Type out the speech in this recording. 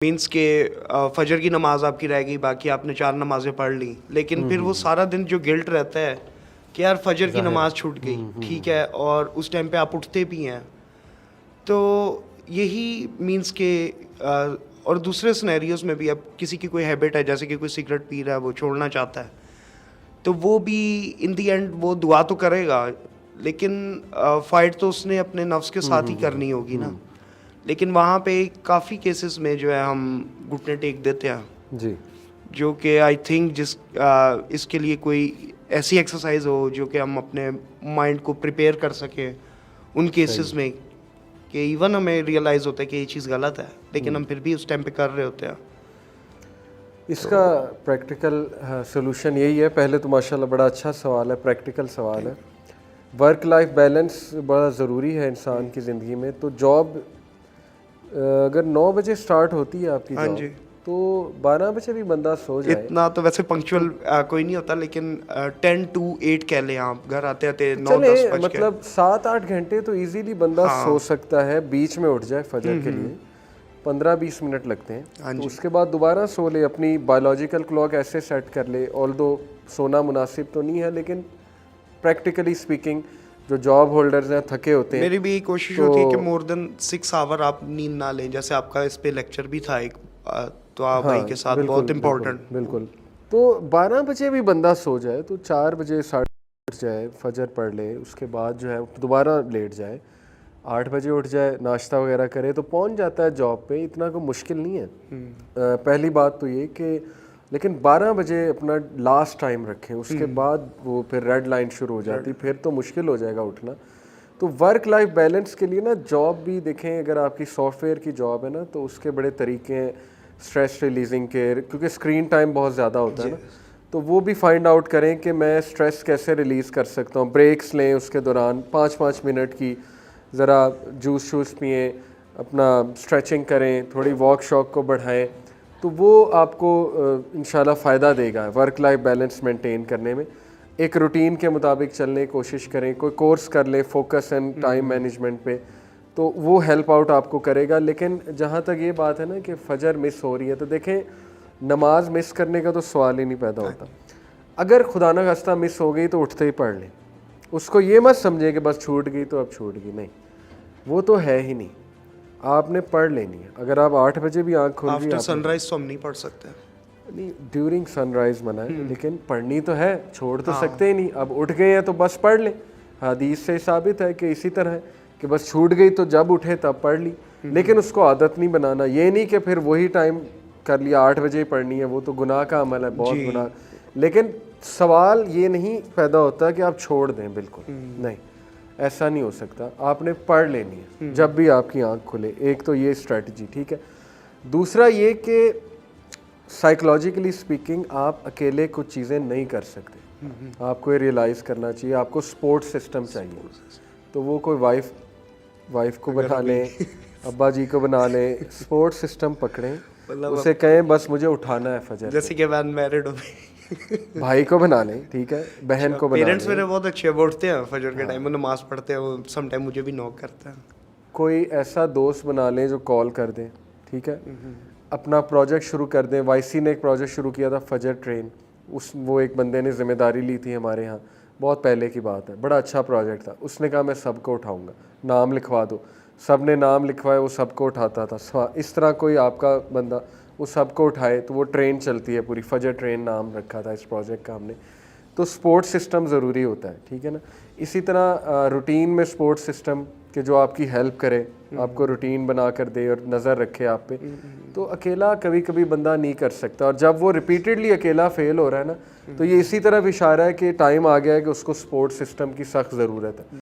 Means के फजर की नमाज आपकी रह गई, बाकी आपने 4 नमाजें पढ़ ली, लेकिन फिर वो सारा दिन जो गिल्ट रहता है कि यार फजर की नमाज छूट गई, ठीक है, और उस टाइम पे आप उठते भी हैं, तो यही मीन्स के और दूसरे सिनेरियोज में भी अब किसी की कोई हैबिट है, जैसे कि कोई सिगरेट पी रहा है, वो छोड़ना चाहता है, तो वो भी इन दी एंड वो दुआ तो करेगा, लेकिन फाइट तो उसने अपने नफ्स के साथ ही करनी होगी ना। लेकिन वहाँ पे काफ़ी केसेस में जो है हम घुटने टेक देते हैं जी, जो कि आई थिंक इसके लिए कोई ऐसी एक्सरसाइज हो जो कि हम अपने माइंड को प्रिपेयर कर सकें उन केसेस में कि इवन हमें रियलाइज़ होता है कि ये चीज़ गलत है, लेकिन हम फिर भी उस टाइम पे कर रहे होते हैं। इसका प्रैक्टिकल सोल्यूशन यही है। पहले तो माशाल्लाह बड़ा अच्छा सवाल है, प्रैक्टिकल सवाल है। वर्क लाइफ बैलेंस बड़ा ज़रूरी है इंसान की ज़िंदगी में। तो जॉब अगर 9 बजे स्टार्ट होती है आपकी हाँ जॉब, जी, तो 12 बजे भी बंदा सो जाए। इतना तो वैसे पंक्चुअल कोई नहीं होता, लेकिन 10 to 8 कह लें आप, घर आते आते 9-10 चले बज के। मतलब 7-8 घंटे तो इजीली बंदा हाँ। सो सकता है, बीच में उठ जाए फजर के लिए 15-20 मिनट लगते हाँ हैं, तो जी। उसके बाद दोबारा सो ले, अपनी बायोलॉजिकल क्लॉक ऐसे सेट कर ले। ऑल्दो सोना मुनासिब तो नहीं है, लेकिन प्रैक्टिकली स्पीकिंग जो जॉब होल्डर्स हैं थके होते हैं, मेरी भी यही कोशिश होती है कि मोर देन 6 आवर आप नींद ना लें। जैसे आपका इस पे लेक्चर भी था एक, तो आप भाई के साथ बिल्कुल, बहुत इम्पोर्टेंट। बिल्कुल। तो 12 बजे भी बंदा सो जाए तो 4 बजे उठ जाए, फजर पढ़ ले, उसके बाद जो है दोबारा लेट जाए, 8 बजे उठ जाए, नाश्ता वगैरह करे तो पहुंच जाता है जॉब पे। इतना कोई मुश्किल नहीं है। पहली बात तो ये कि लेकिन 12 बजे अपना लास्ट टाइम रखें, उसके बाद वो फिर रेड लाइन शुरू हो जाती, फिर तो मुश्किल हो जाएगा उठना। तो वर्क लाइफ बैलेंस के लिए ना जॉब भी देखें, अगर आपकी सॉफ्टवेयर की जॉब है ना तो उसके बड़े तरीके हैं, स्ट्रेस रिलीजिंग के, क्योंकि स्क्रीन टाइम बहुत ज़्यादा होता है ना, तो वो भी फाइंड आउट करें कि मैं स्ट्रेस कैसे रिलीज़ कर सकता हूँ। ब्रेक्स लें उसके दौरान 5-5 मिनट की, ज़रा जूस शूस पिएँ, अपना स्ट्रेचिंग करें, थोड़ी वॉक शॉक को बढ़ाएं, तो वो आपको इंशाल्लाह फ़ायदा देगा वर्क लाइफ बैलेंस मेंटेन करने में। एक रूटीन के मुताबिक चलने की कोशिश करें, कोई कोर्स कर लें फोकस एंड टाइम मैनेजमेंट पे, तो वो हेल्प आउट आपको करेगा। लेकिन जहाँ तक ये बात है ना कि फजर मिस हो रही है, तो देखें नमाज मिस करने का तो सवाल ही नहीं पैदा होता। अगर खुदा न खास्ता मिस हो गई तो उठते ही पढ़ लें, उसको ये मत समझें कि बस छूट गई तो अब छूट गई, नहीं, वो तो है ही नहीं, आपने पढ़ लेनी है। अगर आप 8 बजे भी आँख खोल आफ्टर सनराइज तो हम नहीं पढ़ सकते। नहीं, ड्यूरिंग सनराइज मना है, लेकिन पढ़नी तो है, छोड़ तो सकते ही नहीं। अब उठ गए हैं तो बस पढ़ लें। हदीस से साबित है कि इसी तरह है कि बस छूट गई तो जब उठे तब पढ़ ली, लेकिन उसको आदत नहीं बनाना। ये नहीं कि फिर वही टाइम कर लिया, 8 बजे ही पढ़नी है, वो तो गुनाह का अमल है, बहुत गुनाह। लेकिन सवाल ये नहीं पैदा होता कि आप छोड़ दें, बिल्कुल नहीं, ऐसा नहीं हो सकता। आपने पढ़ लेनी है जब भी आपकी आंख खुले। एक तो ये स्ट्रेटजी ठीक है। दूसरा ये कि साइकोलॉजिकली स्पीकिंग आप अकेले कुछ चीज़ें नहीं कर सकते, आपको ये रियलाइज़ करना चाहिए। आपको सपोर्ट सिस्टम चाहिए, तो वो कोई वाइफ को बना लें, अब्बा जी को बना लें, सपोर्ट सिस्टम पकड़ें, उसे कहें बस मुझे उठाना है फजर, जैसे कि मैं मैरिड हूँ भाई को बना लें, ठीक है, बहन को बना पेरेंट्स लें। मेरे बहुत अच्छे उठते हैं फजर के टाइम में, नमाज पढ़ते हैं, वो सम टाइम मुझे भी नॉक करता है। कोई ऐसा दोस्त बना लें जो कॉल कर दें, ठीक है, अपना प्रोजेक्ट शुरू कर दें। वाईसी ने एक प्रोजेक्ट शुरू किया था, फजर ट्रेन, वो एक बंदे ने जिम्मेदारी ली थी हमारे यहाँ, बहुत पहले की बात है, बड़ा अच्छा प्रोजेक्ट था। उसने कहा मैं सबको उठाऊंगा, नाम लिखवा दो, सब ने नाम लिखवाए, वो सबको उठाता था। इस तरह कोई आपका बंदा वो सबको उठाए तो वो ट्रेन चलती है पूरी, फजर ट्रेन नाम रखा था इस प्रोजेक्ट का हमने। तो सपोर्ट सिस्टम ज़रूरी होता है, ठीक है ना। इसी तरह रूटीन में सपोर्ट सिस्टम कि जो आपकी हेल्प करे, आपको रूटीन बना कर दे और नज़र रखे आप पे। तो अकेला कभी कभी बंदा नहीं कर सकता, और जब वो रिपीटेडली अकेला फेल हो रहा है ना, तो ये इसी तरफ इशारा है कि टाइम आ गया है कि उसको सपोर्ट सिस्टम की सख्त ज़रूरत है।